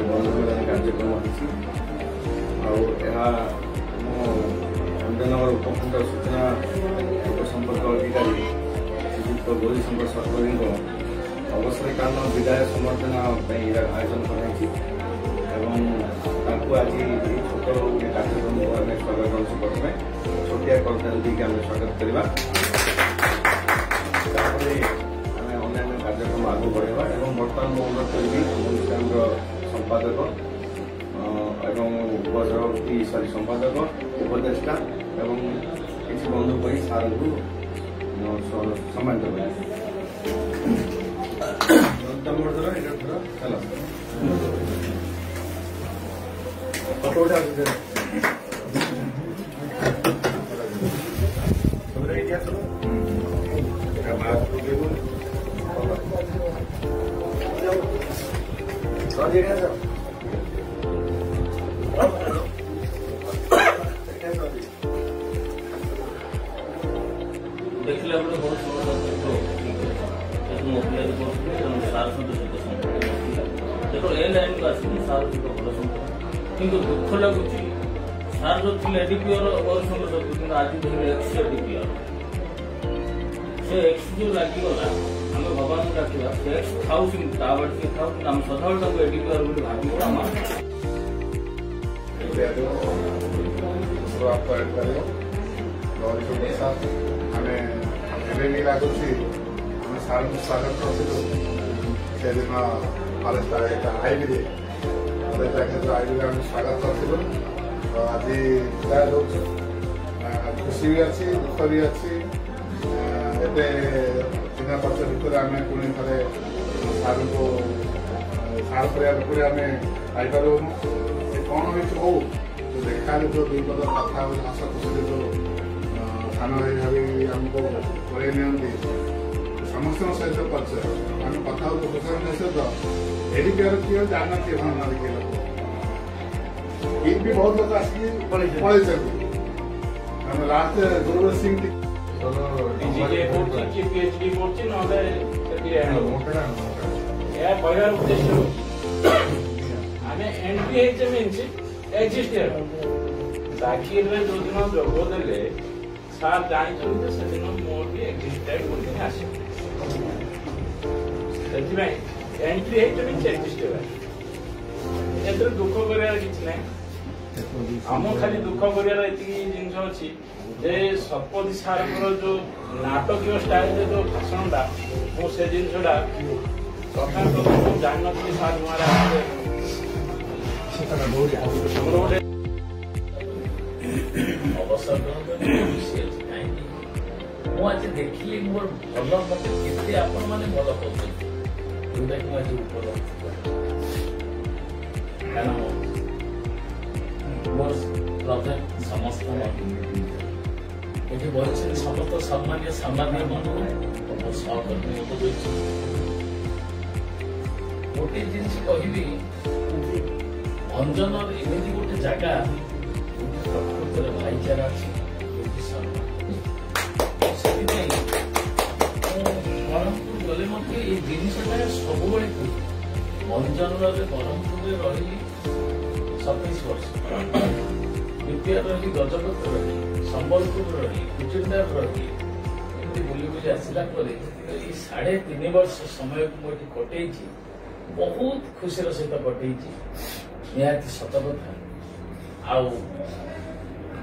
ବନ୍ଧୁମିଳନ କାର୍ଯ୍ୟକ୍ରମ ହୋଇଛି। ଆଉ ଏହା ଭଞ୍ଜନଗର ଉପଖଣ୍ଡ ସୂଚନା ଲୋକସମ୍ପର୍କ ଅଧିକାରୀ ଶ୍ରୀଯୁକ୍ତ ଗୌରୀଶଙ୍କର ସତପଥୀଙ୍କ ଅବସରକାଳୀନ ବିଦାୟ ସମ୍ବର୍ଦ୍ଧନା ପାଇଁ ଆୟୋଜନ କରାଯାଇଛି ଏବଂ ତାଙ୍କୁ ଆଜି ଏହି ଛୋଟ ଗୋଟିଏ କାର୍ଯ୍ୟକ୍ରମକୁ ଆମେ ସ୍ୱାଗତ କରୁଛୁ। ପ୍ରଥମେ ଛୋଟିଆ କବିତାରେ ଦେଇକି ଆମେ ସ୍ୱାଗତ କରିବା, ତାପରେ ଆମେ ଅନ୍ୟାନ୍ୟ କାର୍ଯ୍ୟକ୍ରମ ଆଗକୁ ବଢ଼ାଇବା ଏବଂ ବର୍ତ୍ତମାନ ମୁଁ ଅନୁରୋଧ କରିବି ଅନୁଷ୍ଠାନର ସମ୍ପାଦକ ଏବଂ ଉପସଭାପତି ସମ୍ପାଦକ ଉପଦେଷ୍ଟା ଏବଂ କିଛି ବନ୍ଧୁ କହି ସାର୍ଙ୍କୁ ସମ୍ମାନିତ କରିବେ। देखिए बहुत देखो ए लाइन को आस सार सहित भल संपर्क किंतु दुख लगुच सार जो थे एडीपीओर गौरशंकर सतपथी आज एक्स एडीपीओर से एक्स जो लगिगला आम भगवान डाकिया एक्स थाऊ बाटे थाऊ आम सदा एडीपीओर भावी लगुच सार को स्वागत करूँ से दिन कलेज आईबी कलेज आईबी आम स्वागत करूँ। तो आज विदाय दौर खुशी भी अच्छी दुख भी अच्छी एते चिन्ह परिचय भितर आम पुणी थे सार को सार पूरा आम पाइपारूँ कौन हो देखा जो दुई पद कथा हस खुशी जो सान भाई भावी आमको पड़े नि समस्त सहित परिचय आम कथा सहित एडीपीआर किए जानते भावना देखिए लोग भी बहुत लोग आसिक पड़े लास्ट गुरुवर सिंह दाखिल जो दिन जोगदे सार जानते से दिन मोर भी एग्जिस्टेड एंट्री एंट्री दुख कर आम खाली दुख कर जिन अच्छी सतपथी सार जो नाटकीय स्टाइल जो भाषणटा मुझे जिनसा प्रथम प्रथम जान नी सार गोटे अवसर मुझे देखिए मोर भल मत के आपण मैंने भल कहते जोटा कि मुझे उपलब्ध मोर प्रधान समस्त ये बच्चे समस्त सम्मान्य सामान्य बंधु मोर सहकर्मी गोटे जिन कहबी भंजन एमती गोटे जगह प्रकृतर भाईचारा अच्छी ब्रह्मपुर गले ये जिनसा सब भंजन ब्रह्मपुर रही 27 वर्ष बीपीआर रही गजपत रही संबलपुर रही कुचिंदार रही बुली बुली आसला 3.5 वर्ष समय को मुझे कटे बहुत खुशी सहित कटे निहाती सत कथा आउ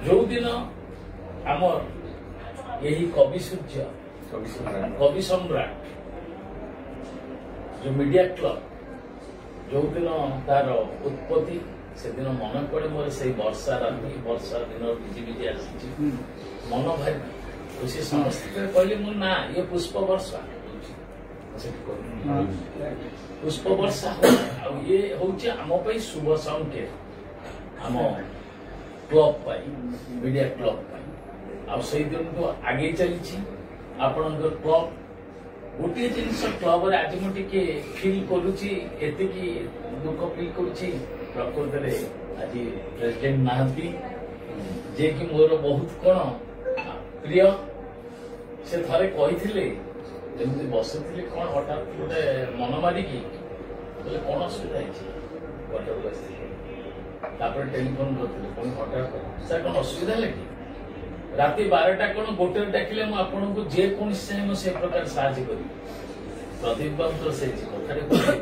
जो दिन आमर यही कवि सूर्य कवि सम्राट जो मीडिया क्लब जो दिन तार उत्पत्ति से दिन मन पड़े मोर से वर्षा राति वर्षा दिन भिजी भिजी आसी मन भारी खुशी समस्त कहले मो ना ये पुष्प वर्षा पुष्प वर्षा ये हूँ आम शुभ संकेत आम क्लब मीडिया क्लब से दिन तो आगे चली आपण क्लब गोटे जिनस क्लब आज मुझे फिल करुच्ची दुख फिल करुच्ची प्रकृत आज प्रेसिडेंट नहांती जे कि मोर बहुत कौन प्रिय से थे कही जमी बसुले कौन हठात गोटे मन मारिकी बोले कौन असुविधा है तापर टेलीफोन करते पुणी हठात सर कौन असुविधा है कि राति 12टा कौन गोटे डाकिले आपको जेको चाहिए से प्रकार साहय करी प्रदीप बाबू से कथा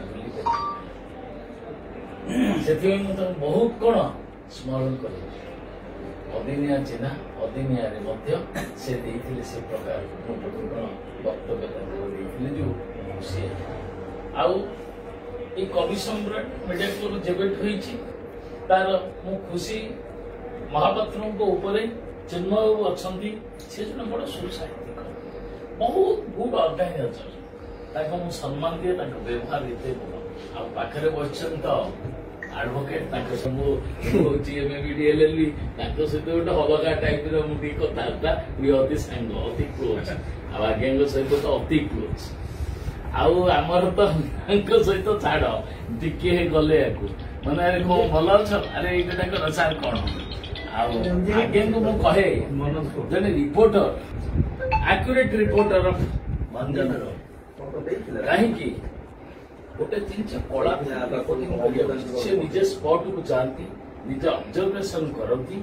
से बहुत कौन स्मरण कर अदिनिया चिन्हा अदिनिया से से प्रकार कौन वक्तव्य जो खुशी आउ कवि सम्राट मीडिया क्लब जेबेट तार मु खुशी महापात्र चिन्मय बाबू अच्छा सी जन बड़ सुसाहित्यिक बहुत गुड अर्गानाइजर मु सम्मान दिए व्यवहार एत भल आखिर बच्चन तो आडभोकेट सब एमएबी सहित गोटे अलगा टाइप मुझे कथबार्ता अति सांग अति क्लोज आज्ञा सहित तो अति क्लोज आमर तो सहित छाड़ टिके गले मैंने अरे कौन भल अच्छ अरे ये सार कौन आज्ञा को मुझे कहे जन रिपोर्टर आक्यूरेट रिपोर्टर ऑफ भंजन कहीं गोटे जिन कला से निजे स्पॉट को जाती निजे ऑब्जर्वेशन करती।